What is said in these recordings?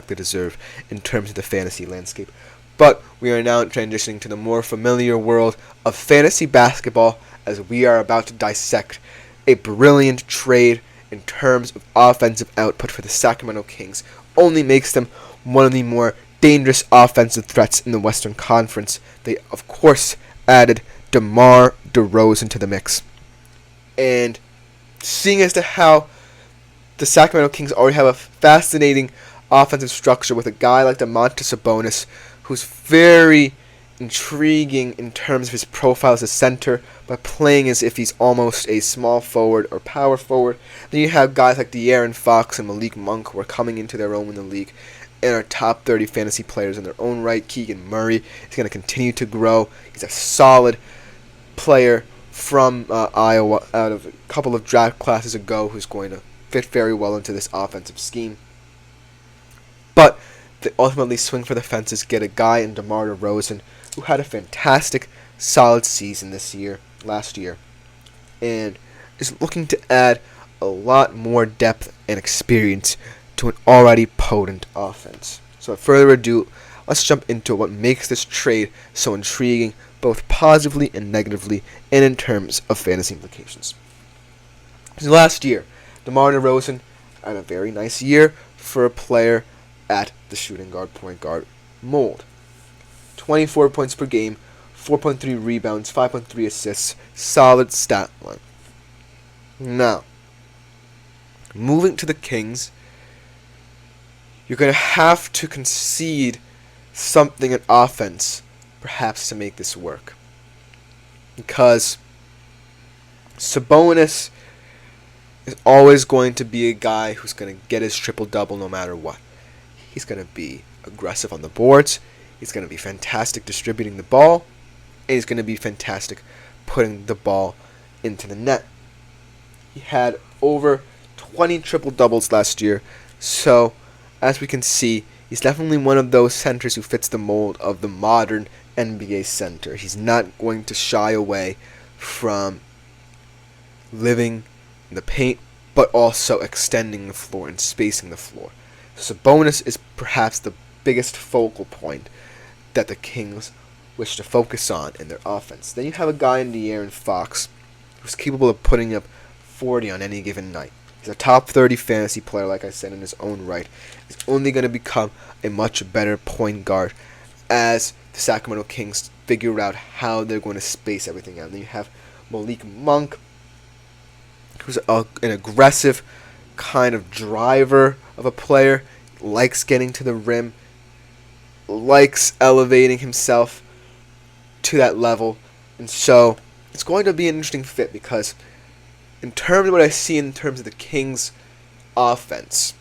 they deserve in terms of the fantasy landscape. But we are now transitioning to the more familiar world of fantasy basketball as we are about to dissect a brilliant trade in terms of offensive output for the Sacramento Kings. Only makes them one of the more dangerous offensive threats in the Western Conference. They, of course, added DeMar DeRozan to the mix. And seeing as to how the Sacramento Kings already have a fascinating offensive structure with a guy like Domantas Sabonis, who's very intriguing in terms of his profile as a center, but playing as if he's almost a small forward or power forward. Then you have guys like De'Aaron Fox and Malik Monk who are coming into their own in the league and are top 30 fantasy players in their own right. Keegan Murray is going to continue to grow. He's a solid player from Iowa out of a couple of draft classes ago who's going to fit very well into this offensive scheme. But they ultimately swing for the fences, get a guy in DeMar DeRozan who had a fantastic, solid season last year, and is looking to add a lot more depth and experience to an already potent offense. So without further ado, let's jump into what makes this trade so intriguing, both positively and negatively, and in terms of fantasy implications. So last year, DeMar DeRozan had a very nice year for a player at the shooting guard, point guard mold. 24 points per game, 4.3 rebounds, 5.3 assists, solid stat line. Now, moving to the Kings, you're going to have to concede something in offense, perhaps, to make this work. Because Sabonis is always going to be a guy who's going to get his triple-double no matter what. He's going to be aggressive on the boards. He's going to be fantastic distributing the ball. And he's going to be fantastic putting the ball into the net. He had over 20 triple-doubles last year. So, as we can see, he's definitely one of those centers who fits the mold of the modern NBA center. He's not going to shy away from living in the paint, but also extending the floor and spacing the floor. Sabonis is perhaps the biggest focal point that the Kings wish to focus on in their offense. Then you have a guy in De'Aaron Fox who's capable of putting up 40 on any given night. He's a top 30 fantasy player, like I said, in his own right. He's only going to become a much better point guard as the Sacramento Kings figure out how they're going to space everything out. Then you have Malik Monk, who's an aggressive kind of driver of a player, likes getting to the rim, likes elevating himself to that level. And so it's going to be an interesting fit because in terms of what I see in terms of the Kings' offense,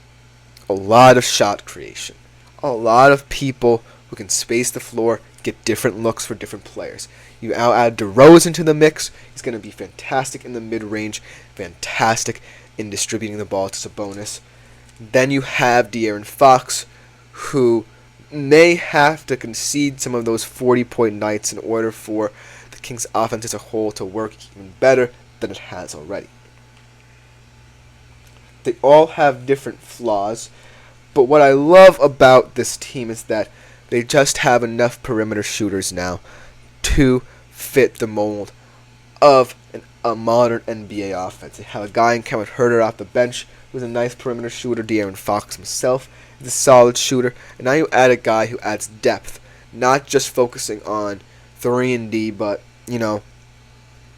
a lot of shot creation, a lot of people who can space the floor, get different looks for different players. You now add DeRozan to the mix. He's going to be fantastic in the mid-range, fantastic in distributing the ball to Sabonis. Then you have De'Aaron Fox, who may have to concede some of those 40-point nights in order for the Kings' offense as a whole to work even better than it has already. They all have different flaws, but what I love about this team is that they just have enough perimeter shooters now to fit the mold of a modern NBA offense. They have a guy in Kevin Huerter off the bench who's a nice perimeter shooter. De'Aaron Fox himself is a solid shooter. And now you add a guy who adds depth, not just focusing on 3-and-D, but,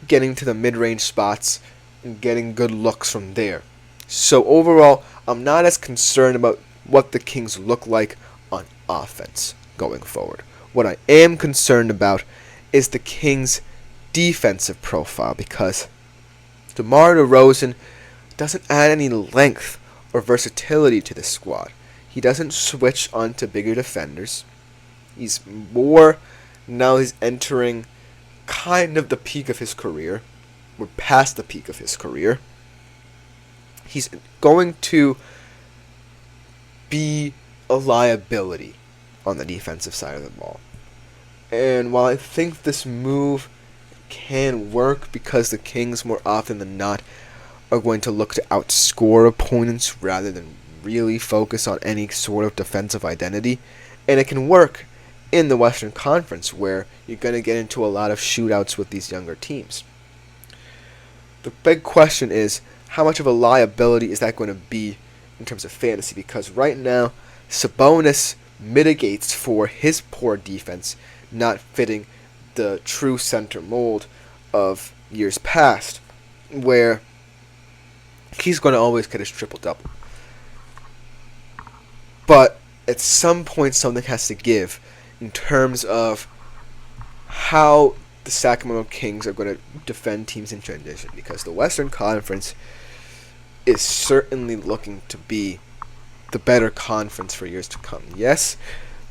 getting to the mid-range spots and getting good looks from there. So overall, I'm not as concerned about what the Kings look like on offense going forward. What I am concerned about is the Kings' defensive profile, because DeMar DeRozan doesn't add any length or versatility to the squad. He doesn't switch onto bigger defenders. He's entering kind of the peak of his career. We're past the peak of his career. He's going to be a liability on the defensive side of the ball. And while I think this move can work because the Kings more often than not are going to look to outscore opponents rather than really focus on any sort of defensive identity. And it can work in the Western Conference, where you're going to get into a lot of shootouts with these younger teams. The big question is, how much of a liability is that going to be in terms of fantasy? Because right now, Sabonis mitigates for his poor defense not fitting the true center mold of years past, where he's going to always get his triple-double. But at some point, something has to give in terms of how the Sacramento Kings are going to defend teams in transition, because the Western Conference is certainly looking to be the better conference for years to come. Yes,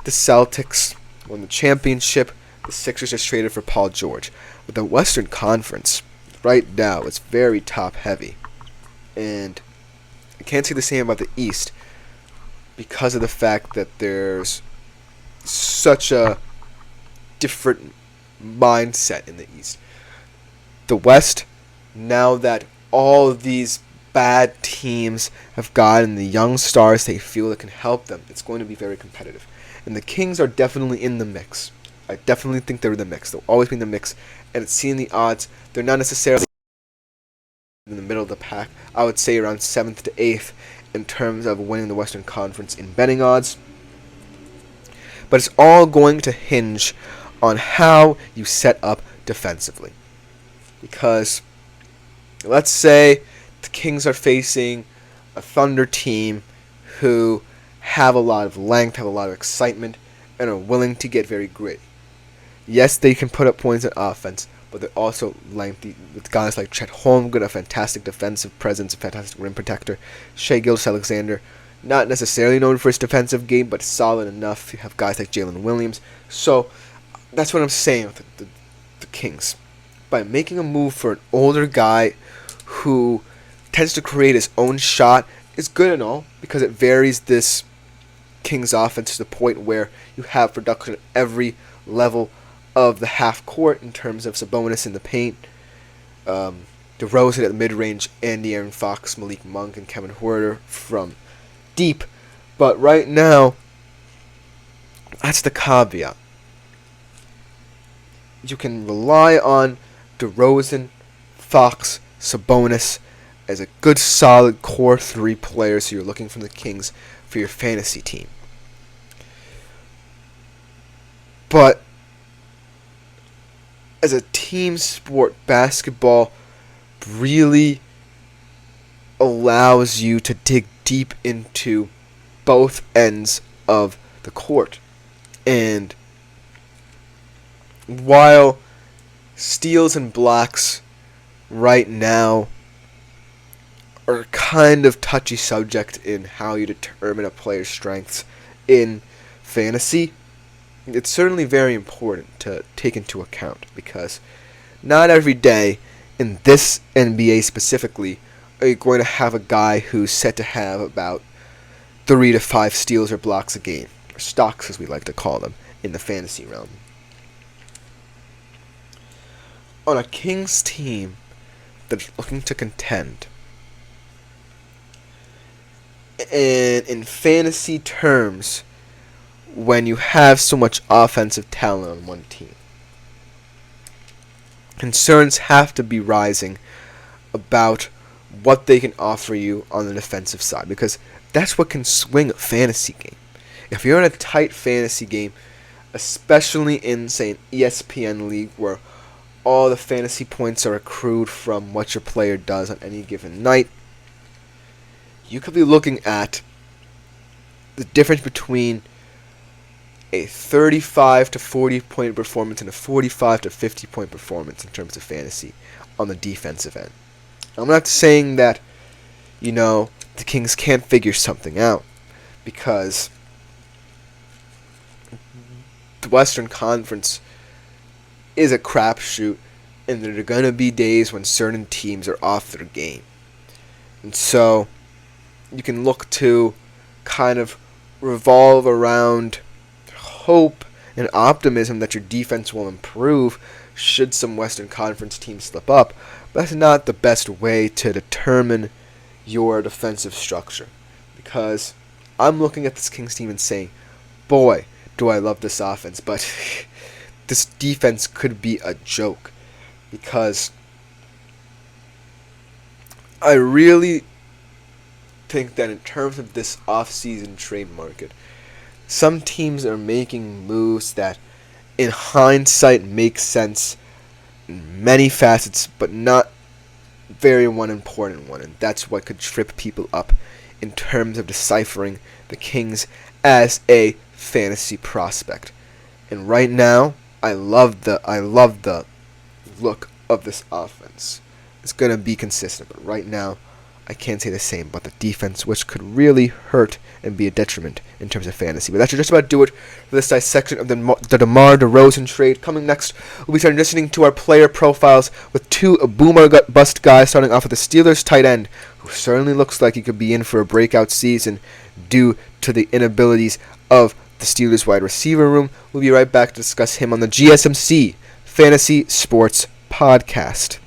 the Celtics won the championship. The Sixers just traded for Paul George. But the Western Conference, right now, is very top-heavy. And I can't say the same about the East because of the fact that there's such a different mindset in the East. The West, now that all of these bad teams have gotten the young stars they feel that can help them, it's going to be very competitive. And the Kings are definitely in the mix. I definitely think they're in the mix. They'll always be in the mix. And it's seeing the odds. They're not necessarily in the middle of the pack. I would say around 7th to 8th in terms of winning the Western Conference in betting odds. But it's all going to hinge on how you set up defensively. Because let's say the Kings are facing a Thunder team who have a lot of length, have a lot of excitement, and are willing to get very gritty. Yes, they can put up points on offense, but they're also lengthy with guys like Chet Holmgren, a fantastic defensive presence, a fantastic rim protector. Shai Gilgeous-Alexander, not necessarily known for his defensive game, but solid enough. You have guys like Jalen Williams. So that's what I'm saying with the Kings. By making a move for an older guy who tends to create his own shot is good and all, because it varies this Kings offense to the point where you have production at every level of the half court in terms of Sabonis in the paint, DeRozan at the mid-range, and De'Aaron Fox, Malik Monk, and Kevin Huerter from deep. But right now, that's the caveat. You can rely on DeRozan, Fox, Sabonis as a good solid core 3 players who you're looking from the Kings for your fantasy team. But as a team sport, basketball really allows you to dig deep into both ends of the court. And while steals and blocks right now are kind of touchy subject in how you determine a player's strengths in fantasy, it's certainly very important to take into account, because not every day in this NBA specifically are you going to have a guy who's set to have about 3 to 5 steals or blocks a game, or stocks as we like to call them in the fantasy realm. On a Kings team that's looking to contend, and in fantasy terms, when you have so much offensive talent on one team, concerns have to be rising about what they can offer you on the defensive side, because that's what can swing a fantasy game. If you're in a tight fantasy game, especially in, say, an ESPN league where all the fantasy points are accrued from what your player does on any given night, you could be looking at the difference between a 35 to 40 point performance and a 45 to 50 point performance in terms of fantasy on the defensive end. I'm not saying that, the Kings can't figure something out, because the Western Conference is a crapshoot, and there are going to be days when certain teams are off their game. And so you can look to kind of revolve around hope and optimism that your defense will improve should some Western Conference teams slip up. But that's not the best way to determine your defensive structure, because I'm looking at this Kings team and saying, boy, do I love this offense, but this defense could be a joke, because I really think that in terms of this off-season trade market, some teams are making moves that in hindsight make sense in many facets, but not very one important one, and that's what could trip people up in terms of deciphering the Kings as a fantasy prospect. And right now, I love the look of this offense. It's gonna be consistent, but right now, I can't say the same about the defense, which could really hurt and be a detriment in terms of fantasy. But that should just about do it for this dissection of the DeMar DeRozan trade. Coming next, we'll be transitioning to our player profiles with two boomer bust guys, starting off with the Steelers tight end, who certainly looks like he could be in for a breakout season due to the inabilities of the Steelers wide receiver room. We'll be right back to discuss him on the GSMC Fantasy Sports Podcast.